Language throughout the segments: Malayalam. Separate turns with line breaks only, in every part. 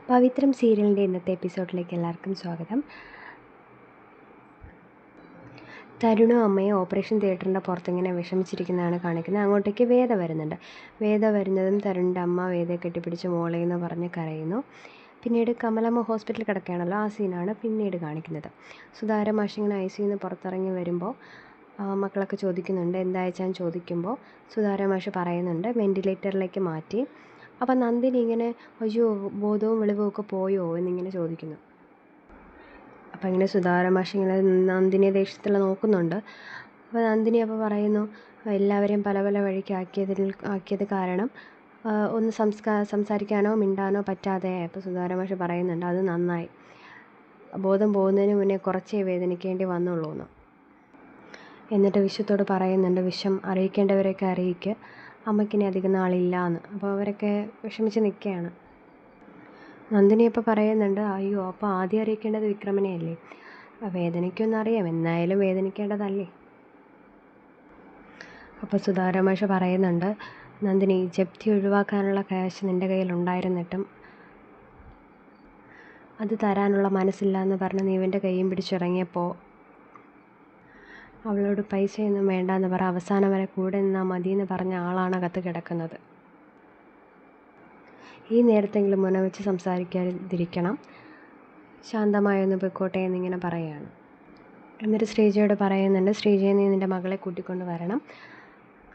പവിത്രം സീരിയലിൻ്റെ ഇന്നത്തെ എപ്പിസോഡിലേക്ക് എല്ലാവർക്കും സ്വാഗതം. തരുണും അമ്മയും ഓപ്പറേഷൻ തിയേറ്ററിൻ്റെ പുറത്തിങ്ങനെ വിഷമിച്ചിരിക്കുന്നതാണ് കാണിക്കുന്നത്. അങ്ങോട്ടേക്ക് വേദ വരുന്നുണ്ട്. വേദ വരുന്നതും തരുണിൻ്റെ അമ്മ വേദയെ കെട്ടിപ്പിടിച്ച് മോളെ എന്ന് പറഞ്ഞ് കരയുന്നു. പിന്നീട് കമലമ്മ ഹോസ്പിറ്റലിൽ കിടക്കുകയാണല്ലോ, ആ സീനാണ് പിന്നീട് കാണിക്കുന്നത്. സുധാര മാഷ് ഇങ്ങനെ ICU നിന്ന് പുറത്തിറങ്ങി വരുമ്പോൾ മക്കളൊക്കെ ചോദിക്കുന്നുണ്ട് എന്തായച്ചാൻ ചോദിക്കുമ്പോൾ സുധാര മാഷ് പറയുന്നുണ്ട് വെൻറ്റിലേറ്ററിലേക്ക് മാറ്റി. അപ്പം നന്ദിനി ഇങ്ങനെ അയ്യോ ബോധവും വെളിവും ഒക്കെ പോയോ എന്നിങ്ങനെ ചോദിക്കുന്നു. അപ്പം ഇങ്ങനെ സുധാര മാഷ് ഇങ്ങനെ നന്ദിനിയെ ദേഷ്യത്തിൽ നോക്കുന്നുണ്ട്. അപ്പോൾ നന്ദിനി അപ്പോൾ പറയുന്നു എല്ലാവരെയും പല പല വഴിക്ക് ആക്കിയത് കാരണം ഒന്ന് സംസാരിക്കാനോ മിണ്ടാനോ പറ്റാതെ. അപ്പോൾ സുധാര മാഷ് പറയുന്നുണ്ട് അത് നന്നായി, ബോധം പോകുന്നതിന് മുന്നേ കുറച്ചേ വേദനിക്കേണ്ടി വന്നുള്ളൂ എന്ന്. എന്നിട്ട് വിശ്വത്തോട് പറയുന്നുണ്ട് വിശ്വം അറിയിക്കേണ്ടവരെയൊക്കെ അറിയിക്കുക, അമ്മയ്ക്കിനി അധികം നാളില്ല എന്ന്. അപ്പോൾ അവരൊക്കെ വിഷമിച്ച് നിൽക്കുകയാണ്. നന്ദിനി ഇപ്പോൾ പറയുന്നുണ്ട് അയ്യോ അപ്പോൾ ആദ്യം അറിയിക്കേണ്ടത് വിക്രമനെയല്ലേ, വേദനിക്കുമെന്നറിയാം എന്നായാലും വേദനിക്കേണ്ടതല്ലേ. അപ്പോൾ സുധാര മാഷ് പറയുന്നുണ്ട് നന്ദിനി ജപ്തി ഒഴിവാക്കാനുള്ള കാശ് നിൻ്റെ കയ്യിലുണ്ടായിരുന്നിട്ടും അത് തരാനുള്ള മനസ്സില്ല എന്ന് പറഞ്ഞ് നീ ഇവൻ്റെ കൈയും പിടിച്ചിറങ്ങിയപ്പോൾ അവളോട് പൈസയൊന്നും വേണ്ടെന്ന് പറ, അവസാനം വരെ കൂടെ നിന്നാൽ മതിയെന്ന് പറഞ്ഞ ആളാണ് അകത്ത് കിടക്കുന്നത്. ഈ നേരത്തെങ്കിലും മുന വെച്ച് സംസാരിക്കാതിരിക്കണം, ശാന്തമായൊന്ന് പൊയ്ക്കോട്ടെ എന്നിങ്ങനെ പറയുകയാണ്. എന്നിട്ട് ശ്രീജയോട് പറയുന്നുണ്ട് ശ്രീജയെ നീ നിൻ്റെ മകളെ കൂട്ടിക്കൊണ്ട് വരണം,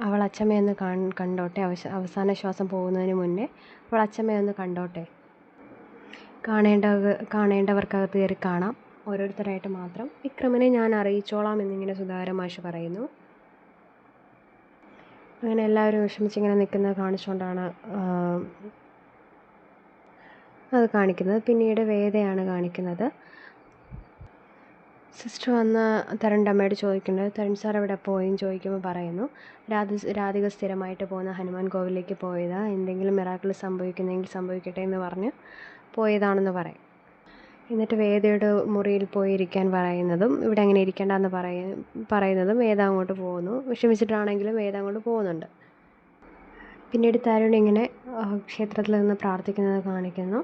അവൾ അച്ഛമ്മയൊന്ന് കണ്ടോട്ടെ, അവസാന ശ്വാസം പോകുന്നതിന് മുന്നേ അവൾ അച്ഛമ്മയൊന്ന് കണ്ടോട്ടെ, കാണേണ്ടവർക്കകത്ത് കയറി കാണാം, ഓരോരുത്തരായിട്ട് മാത്രം, വിക്രമനെ ഞാൻ അറിയിച്ചോളാം എന്നിങ്ങനെ സുധാര മാഷ് പറയുന്നു. അങ്ങനെ എല്ലാവരും വിഷമിച്ചിങ്ങനെ നിൽക്കുന്നത് കാണിച്ചുകൊണ്ടാണ് അത് കാണിക്കുന്നത്. പിന്നീട് വേദയാണ് കാണിക്കുന്നത്. സിസ്റ്റർ വന്ന് തരുണിൻ്റെ അമ്മയോട് ചോദിക്കുന്നുണ്ട് തരുൺ സാർ എവിടെ പോയെന്ന് ചോദിക്കുമ്പോൾ പറയുന്നു രാധിക സ്ഥിരമായിട്ട് പോകുന്ന ഹനുമാൻ കോവിലേക്ക് പോയതാ, എന്തെങ്കിലും മിറാക്കിൾ സംഭവിക്കുന്നെങ്കിൽ സംഭവിക്കട്ടെ എന്ന് പറഞ്ഞ് പോയതാണെന്ന് പറയും. എന്നിട്ട് വേദയുടെ മുറിയിൽ പോയി ഇരിക്കാൻ പറയുന്നതും ഇവിടെ അങ്ങനെ ഇരിക്കേണ്ടെന്ന് പറയുന്നതും വേദ അങ്ങോട്ട് പോകുന്നു. വിഷമിച്ചിട്ടാണെങ്കിലും വേദ അങ്ങോട്ട് പോകുന്നുണ്ട്. പിന്നീട് തരുൺ ഇങ്ങനെ ക്ഷേത്രത്തിൽ നിന്ന് പ്രാർത്ഥിക്കുന്നത് കാണിക്കുന്നു.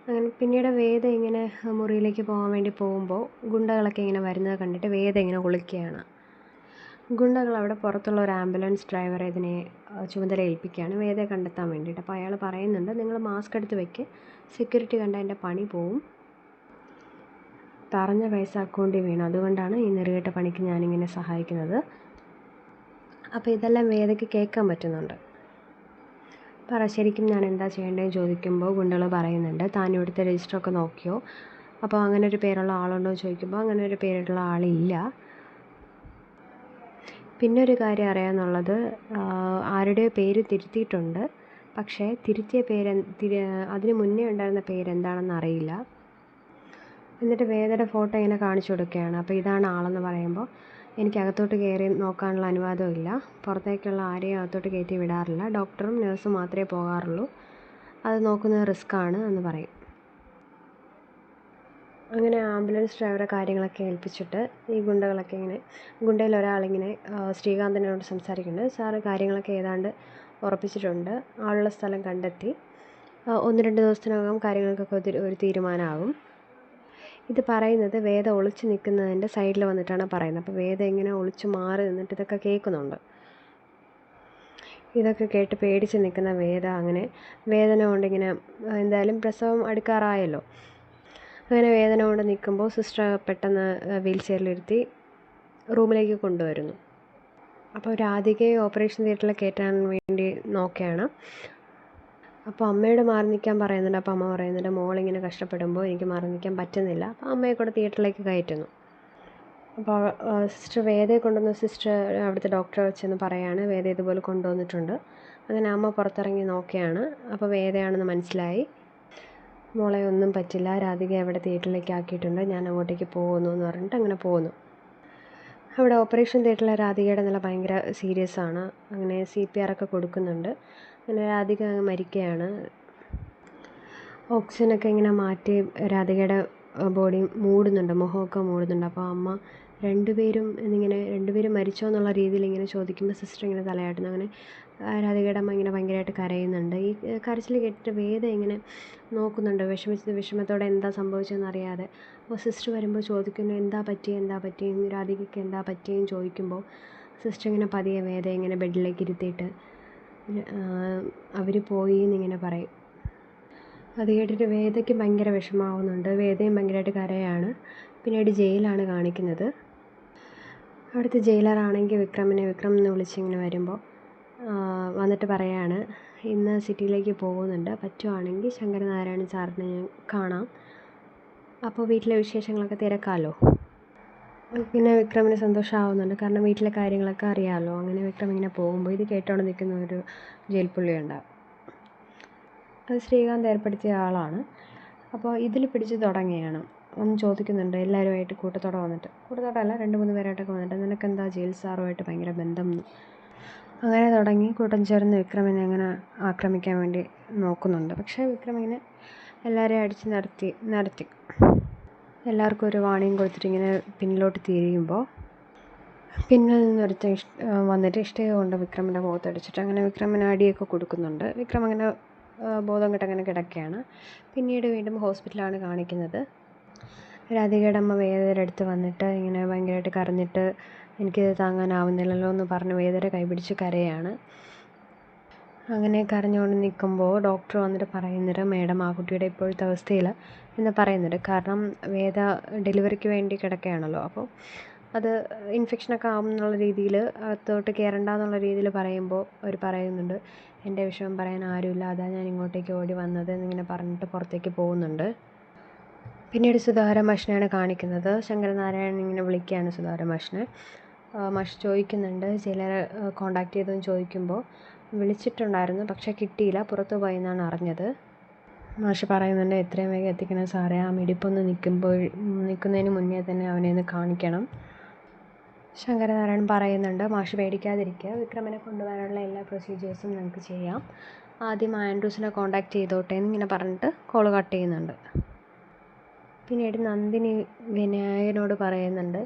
അങ്ങനെ പിന്നീട് വേദ ഇങ്ങനെ മുറിയിലേക്ക് പോകാൻ വേണ്ടി പോകുമ്പോൾ ഗുണ്ടകളൊക്കെ ഇങ്ങനെ വരുന്നത് കണ്ടിട്ട് വേദ ഇങ്ങനെ ഒളിക്കുകയാണ്. ഗുണ്ടകൾ അവിടെ പുറത്തുള്ള ഒരു ആംബുലൻസ് ഡ്രൈവറെ ഇതിനെ ചുമതല ഏൽപ്പിക്കുകയാണ് വേദയെ കണ്ടെത്താൻ വേണ്ടിയിട്ട്. അപ്പോൾ അയാൾ പറയുന്നുണ്ട് നിങ്ങൾ മാസ്ക് എടുത്ത് വെക്ക്, സെക്യൂരിറ്റി കണ്ട എൻ്റെ പണി പോവും, പറഞ്ഞ പൈസ അക്കൗണ്ടിൽ വീണു, അതുകൊണ്ടാണ് ഈ നെറുകെട്ട പണിക്ക് ഞാനിങ്ങനെ സഹായിക്കുന്നത്. അപ്പോൾ ഇതെല്ലാം വേദയ്ക്ക് കേൾക്കാൻ പറ്റുന്നുണ്ട്. ശരിക്കും ഞാൻ എന്താ ചെയ്യേണ്ടതെന്ന് ചോദിക്കുമ്പോൾ ഗുണ്ടകൾ പറയുന്നുണ്ട് താൻ ഇവിടുത്തെ രജിസ്റ്ററൊക്കെ നോക്കിയോ, അപ്പോൾ അങ്ങനെ ഒരു പേരുള്ള ആളുണ്ടോ എന്ന് ചോദിക്കുമ്പോൾ അങ്ങനെ ഒരു പേരുള്ള ആളില്ല. പിന്നെ ഒരു കാര്യം അറിയാമെന്നുള്ളത് ആരുടെയോ പേര് തിരുത്തിയിട്ടുണ്ട്, പക്ഷേ തിരുത്തിയ അതിന് മുന്നേ ഉണ്ടായിരുന്ന പേരെന്താണെന്ന് അറിയില്ല. എന്നിട്ട് വേദയുടെ ഫോട്ടോ ഇങ്ങനെ കാണിച്ചു കൊടുക്കുകയാണ്. അപ്പോൾ ഇതാണ് ആളെന്ന് പറയുമ്പോൾ എനിക്ക് അകത്തോട്ട് കയറി നോക്കാനുള്ള അനുവാദമില്ല, പുറത്തേക്കുള്ള ആരെയും അകത്തോട്ട് കയറ്റി വിടാറില്ല, ഡോക്ടറും നഴ്സും മാത്രമേ പോകാറുള്ളൂ, അത് നോക്കുന്നത് റിസ്ക്കാണ് എന്ന് പറയും. അങ്ങനെ ആംബുലൻസ് ഡ്രൈവറെ കാര്യങ്ങളൊക്കെ ഏൽപ്പിച്ചിട്ട് ഈ ഗുണ്ടയിൽ ഒരാളിങ്ങനെ ശ്രീകാന്തനോട് സംസാരിക്കുന്നുണ്ട്. സാറ് കാര്യങ്ങളൊക്കെ ഏതാണ്ട് ഉറപ്പിച്ചിട്ടുണ്ട്, ആളുള്ള സ്ഥലം കണ്ടെത്തി, 1-2 ദിവസത്തിനകം കാര്യങ്ങൾക്കൊക്കെ ഒരു തീരുമാനമാകും. ഇത് പറയുന്നത് വേദ ഒളിച്ച് നിൽക്കുന്നതിൻ്റെ സൈഡിൽ വന്നിട്ടാണ് പറയുന്നത്. അപ്പോൾ വേദ ഇങ്ങനെ ഒളിച്ച് മാറി നിന്നിട്ട് ഇതൊക്കെ കേൾക്കുന്നുണ്ട്. ഇതൊക്കെ കേട്ട് പേടിച്ച് നിൽക്കുന്ന വേദ അങ്ങനെ വേദന കൊണ്ടിങ്ങനെ എന്തായാലും പ്രസവം അടുക്കാറായല്ലോ, അങ്ങനെ വേദന കൊണ്ട് നിൽക്കുമ്പോൾ സിസ്റ്റർ പെട്ടെന്ന് വീൽ ചെയറിലിരുത്തി റൂമിലേക്ക് കൊണ്ടുവരുന്നു. അപ്പോൾ രാധികയെ ഓപ്പറേഷൻ തിയേറ്ററിൽ കയറ്റാൻ വേണ്ടി നോക്കുകയാണ്. അപ്പോൾ അമ്മയോട് മാറി നിൽക്കാൻ പറയുന്നുണ്ട്. അപ്പോൾ അമ്മ പറയുന്നുണ്ട് മോളിങ്ങനെ കഷ്ടപ്പെടുമ്പോൾ എനിക്ക് മാറി നിൽക്കാൻ പറ്റുന്നില്ല, അപ്പോൾ അമ്മയെ കൂടെ തിയേറ്ററിലേക്ക് കയറ്റുന്നു. അപ്പോൾ സിസ്റ്റർ വേദയെ കൊണ്ടുവന്ന സിസ്റ്റർ അവിടുത്തെ ഡോക്ടറെ വെച്ചെന്ന് പറയാണ് വേദ ഇതുപോലെ കൊണ്ടുവന്നിട്ടുണ്ട്. അങ്ങനെ അമ്മ പുറത്തിറങ്ങി നോക്കുകയാണ്. അപ്പോൾ വേദയാണെന്ന് മനസ്സിലായി. മോളെ ഒന്നും പറ്റില്ല, രാധിക അവിടെ തിയേറ്ററിലേക്ക് ആക്കിയിട്ടുണ്ട്, ഞാൻ അങ്ങോട്ടേക്ക് പോകുന്നു എന്ന് പറഞ്ഞിട്ട് അങ്ങനെ പോകുന്നു. അവിടെ ഓപ്പറേഷൻ തിയേറ്ററിലെ രാധികയുടെ നില ഭയങ്കര സീരിയസ് ആണ്. അങ്ങനെ CPR ഒക്കെ കൊടുക്കുന്നുണ്ട്. അങ്ങനെ രാധിക മരിക്കുകയാണ്. ഓക്സിജനൊക്കെ ഇങ്ങനെ മാറ്റി രാധികയുടെ ബോഡി മൂടുന്നുണ്ട്, മുഖമൊക്കെ മൂടുന്നുണ്ട്. അപ്പോൾ അമ്മ രണ്ടുപേരും മരിച്ചോ എന്നുള്ള രീതിയിൽ ഇങ്ങനെ ചോദിക്കുമ്പോൾ സിസ്റ്റർ ഇങ്ങനെ തലയാട്ടുന്നു. അങ്ങനെ രാധികയുടെ അമ്മ ഇങ്ങനെ ഭയങ്കരമായിട്ട് കരയുന്നുണ്ട്. ഈ കരച്ചിൽ കേട്ടിട്ട് വേദ ഇങ്ങനെ നോക്കുന്നുണ്ട്, വിഷമത്തോടെ എന്താ സംഭവിച്ചതെന്ന് അറിയാതെ. അപ്പോൾ സിസ്റ്റർ വരുമ്പോൾ ചോദിക്കുന്നു, എന്താ പറ്റിയെന്ന് രാധികയ്ക്ക് എന്താ പറ്റിയെന്ന് ചോദിക്കുമ്പോൾ സിസ്റ്റർ ഇങ്ങനെ പതിയെ വേദ ഇങ്ങനെ ബെഡിലേക്ക് ഇരുത്തിയിട്ട് അവർ പോയി എന്നിങ്ങനെ പറയും. അത് കേട്ടിട്ട് വേദയ്ക്ക് ഭയങ്കര വിഷമാവുന്നുണ്ട്. വേദയും ഭയങ്കരമായിട്ട് കരയാണ്. പിന്നീട് ജയിലാണ് കാണിക്കുന്നത്. അവിടുത്തെ ജയിലറാണെങ്കിൽ വിക്രം എന്ന് വിളിച്ചിങ്ങനെ വരുമ്പോൾ വന്നിട്ട് പറയാണ്, ഇന്ന് സിറ്റിയിലേക്ക് പോകുന്നുണ്ട്, പറ്റുവാണെങ്കിൽ ശങ്കരനാരായണൻ സാറിനെ ഞാൻ കാണാം, അപ്പോൾ വീട്ടിലെ വിശേഷങ്ങളൊക്കെ തിരക്കാമല്ലോ. പിന്നെ വിക്രമിന് സന്തോഷമാവുന്നുണ്ട്, കാരണം വീട്ടിലെ കാര്യങ്ങളൊക്കെ അറിയാമല്ലോ. അങ്ങനെ വിക്രം ഇങ്ങനെ പോകുമ്പോൾ ഇത് കേട്ടോണ്ട് നിൽക്കുന്ന ഒരു ജയിൽ പുള്ളിയുണ്ടാവും. അത് ശ്രീകാന്ത് ഏർപ്പെടുത്തിയ ആളാണ്. അപ്പോൾ ഇതിൽ പിടിച്ച് തുടങ്ങിയാണ്. ഒന്ന് ചോദിക്കുന്നുണ്ട് എല്ലാവരുമായിട്ട് കൂട്ടത്തോടല്ല 2-3 പേരായിട്ടൊക്കെ വന്നിട്ട്, നിനക്കെന്താ ജയിൽ സാറുമായിട്ട് ഭയങ്കര ബന്ധം. അങ്ങനെ തുടങ്ങി കൂട്ടം ചേർന്ന് വിക്രമിനെ അങ്ങനെ ആക്രമിക്കാൻ വേണ്ടി നോക്കുന്നുണ്ട്. പക്ഷേ വിക്രം ഇങ്ങനെ എല്ലാവരെയും അടിച്ച് നടത്തി എല്ലാവർക്കും ഒരു വാണിംഗ് കൊടുത്തിട്ട് ഇങ്ങനെ പിന്നിലോട്ട് തിരിയുമ്പോൾ പിന്നിൽ നിന്നൊരുത്ത വന്നിട്ട് ഇഷ്ടിക കൊണ്ട് വിക്രമിൻ്റെ മുഖത്തടിച്ചിട്ട് അങ്ങനെ വിക്രമിന് അടിയൊക്കെ കൊടുക്കുന്നുണ്ട്. വിക്രം അങ്ങനെ ബോധം കെട്ടങ്ങനെ കിടക്കുകയാണ്. പിന്നീട് വീണ്ടും ഹോസ്പിറ്റലാണ് കാണിക്കുന്നത്. രാധികയുടെ അമ്മ വേദയുടെ അടുത്ത് വന്നിട്ട് ഇങ്ങനെ ഭയങ്കരമായിട്ട് കരഞ്ഞിട്ട്, എനിക്കിത് താങ്ങാനാവുന്നില്ലല്ലോ എന്ന് പറഞ്ഞ് വേദയുടെ കൈപിടിച്ച് കരയാണ്. അങ്ങനെ കരഞ്ഞുകൊണ്ട് നിൽക്കുമ്പോൾ ഡോക്ടർ വന്നിട്ട് പറയുന്നുണ്ട്, മേഡം ആ കുട്ടിയുടെ ഇപ്പോഴത്തെ അവസ്ഥയിൽ എന്ന് പറയുന്നുണ്ട്. കാരണം വേദ ഡെലിവറിക്ക് വേണ്ടി കിടക്കുകയാണല്ലോ, അപ്പോൾ അത് ഇൻഫെക്ഷനൊക്കെ ആവും എന്നുള്ള രീതിയിൽ അകത്തോട്ട് കയറണ്ട എന്നുള്ള രീതിയിൽ പറയുമ്പോൾ അവർ പറയുന്നുണ്ട്, എൻ്റെ വിഷമം പറയാൻ ആരുമില്ല, അതാണ് ഞാൻ ഇങ്ങോട്ടേക്ക് ഓടി വന്നത് എന്നിങ്ങനെ പറഞ്ഞിട്ട് പുറത്തേക്ക് പോകുന്നുണ്ട്. പിന്നീട് സുധാകര മാഷിനെയാണ് കാണിക്കുന്നത്. ശങ്കരനാരായണൻ ഇങ്ങനെ വിളിക്കുകയാണ് സുധാകര മാഷിനെ. മാഷ് ചോദിക്കുന്നുണ്ട്, ചിലരെ കോണ്ടാക്ട് ചെയ്തെന്ന് ചോദിക്കുമ്പോൾ വിളിച്ചിട്ടുണ്ടായിരുന്നു, പക്ഷേ കിട്ടിയില്ല, പുറത്ത് പോയി എന്നാണ് അറിഞ്ഞത്. മാഷ് പറയുന്നുണ്ട്, എത്രയും വേഗം എത്തിക്കണം സാറേ, ആ മിടിപ്പൊന്ന് നിൽക്കുന്നതിന് മുന്നേ തന്നെ അവനെ ഒന്ന് കാണിക്കണം. ശങ്കരനാരായണൻ പറയുന്നുണ്ട്, മാഷ് പേടിക്കാതിരിക്കുക, വിക്രമിനെ കൊണ്ടുവരാനുള്ള എല്ലാ പ്രൊസീജിയേഴ്സും നമുക്ക് ചെയ്യാം, ആദ്യം ആൻഡ്രൂസിനെ കോണ്ടാക്ട് ചെയ്തോട്ടെ എന്നിങ്ങനെ പറഞ്ഞിട്ട് കോൾ കട്ട് ചെയ്യുന്നുണ്ട്. പിന്നീട് നന്ദിനി വിനായകനോട് പറയുന്നുണ്ട്,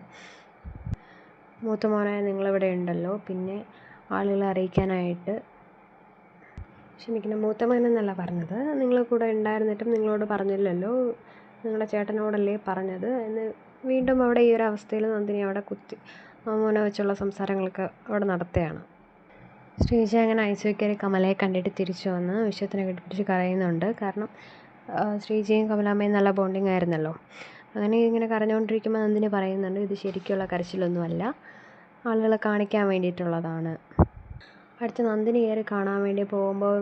മൂത്ത മോനായ നിങ്ങളിവിടെ ഉണ്ടല്ലോ, പിന്നെ ആളുകളെ അറിയിക്കാനായിട്ട് മൂത്ത മകനെന്നല്ല പറഞ്ഞത്, നിങ്ങൾ കൂടെ ഉണ്ടായിരുന്നിട്ടും നിങ്ങളോട് പറഞ്ഞില്ലല്ലോ, നിങ്ങളുടെ ചേട്ടനോടല്ലേ പറഞ്ഞത് എന്ന് വീണ്ടും അവിടെ ഈ ഒരു അവസ്ഥയിൽ നന്ദിനി അവിടെ മോനെ വെച്ചുള്ള സംസാരങ്ങളൊക്കെ അവിടെ നടത്തുകയാണ്. ശ്രീജ അങ്ങനെ ഐസിയു കയറി കമലയെ കണ്ടിട്ട് തിരിച്ചു വന്ന് വിശ്വത്തിനെ കെട്ടിപ്പിടിച്ച് കരയുന്നുണ്ട്. കാരണം ശ്രീജയും കമലാമ്മയും നല്ല ബോണ്ടിങ് ആയിരുന്നല്ലോ. അങ്ങനെ ഇങ്ങനെ കരഞ്ഞുകൊണ്ടിരിക്കുമ്പോൾ നന്ദിനി പറയുന്നുണ്ട്, ഇത് ശരിക്കുള്ള കരച്ചിലൊന്നുമല്ല, ആളുകളെ കാണിക്കാൻ വേണ്ടിയിട്ടുള്ളതാണ്. അടുത്ത് നന്ദിനി കയറി കാണാൻ വേണ്ടി പോകുമ്പോൾ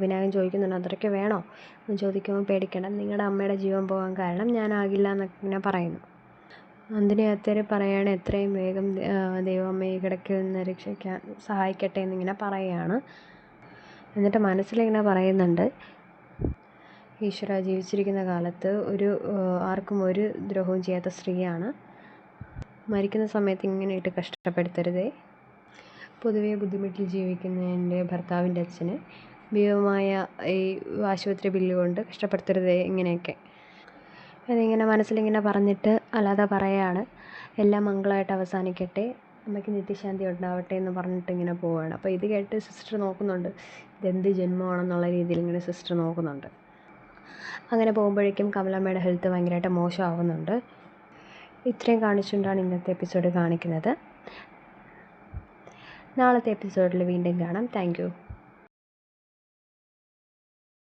വിനായകൻ ചോദിക്കുന്നുണ്ട്, അത്രയ്ക്ക് വേണോ എന്ന് ചോദിക്കുമ്പോൾ, പേടിക്കേണ്ട, നിങ്ങളുടെ അമ്മയുടെ ജീവൻ പോകാൻ കാരണം ഞാനാകില്ല എന്നൊക്കെ ഇങ്ങനെ പറയുന്നു. നന്ദിനി അത്തേര് പറയുകയാണ്, എത്രയും വേഗം ദൈവമ്മയെ കിടക്കിൽ നിന്ന് രക്ഷിക്കാൻ സഹായിക്കട്ടെ എന്നിങ്ങനെ പറയുകയാണ്. എന്നിട്ട് മനസ്സിലിങ്ങനെ പറയുന്നുണ്ട്, ഈശ്വര, ജീവിച്ചിരിക്കുന്ന കാലത്ത് ആർക്കും ഒരു ദ്രോഹവും ചെയ്യാത്ത സ്ത്രീയാണ്, മരിക്കുന്ന സമയത്ത് ഇങ്ങനെ ഇട്ട് കഷ്ടപ്പെടുത്തരുതേ. പൊതുവെ ബുദ്ധിമുട്ടിൽ ജീവിക്കുന്ന എൻ്റെ ഭർത്താവിൻ്റെ അച്ഛന് ഭീമമായ ഈ ആശുപത്രി ബില്ല് കൊണ്ട് കഷ്ടപ്പെടുത്തരുതേ, ഇങ്ങനെയൊക്കെ അതിങ്ങനെ മനസ്സിലിങ്ങനെ പറഞ്ഞിട്ട് അല്ലാതെ പറയാണ്, എല്ലാം മംഗളമായിട്ട് അവസാനിക്കട്ടെ, അമ്മയ്ക്ക് നിത്യശാന്തി ഉണ്ടാവട്ടെ എന്ന് പറഞ്ഞിട്ട് ഇങ്ങനെ പോവുകയാണ്. അപ്പോൾ ഇത് കേട്ട് സിസ്റ്റർ നോക്കുന്നുണ്ട്, ഇതെന്ത് ജന്മമാണെന്നുള്ള രീതിയിൽ ഇങ്ങനെ സിസ്റ്റർ നോക്കുന്നുണ്ട്. അങ്ങനെ പോകുമ്പോഴേക്കും കമലമ്മയുടെ ഹെൽത്ത് ഭയങ്കരമായിട്ട് മോശമാവുന്നുണ്ട്. ഇത്രയും കാണിച്ചുകൊണ്ടാണ് ഇന്നത്തെ എപ്പിസോഡ് കാണിക്കുന്നത്. നാളത്തെ എപ്പിസോഡിൽ വീണ്ടും കാണാം. Thank you.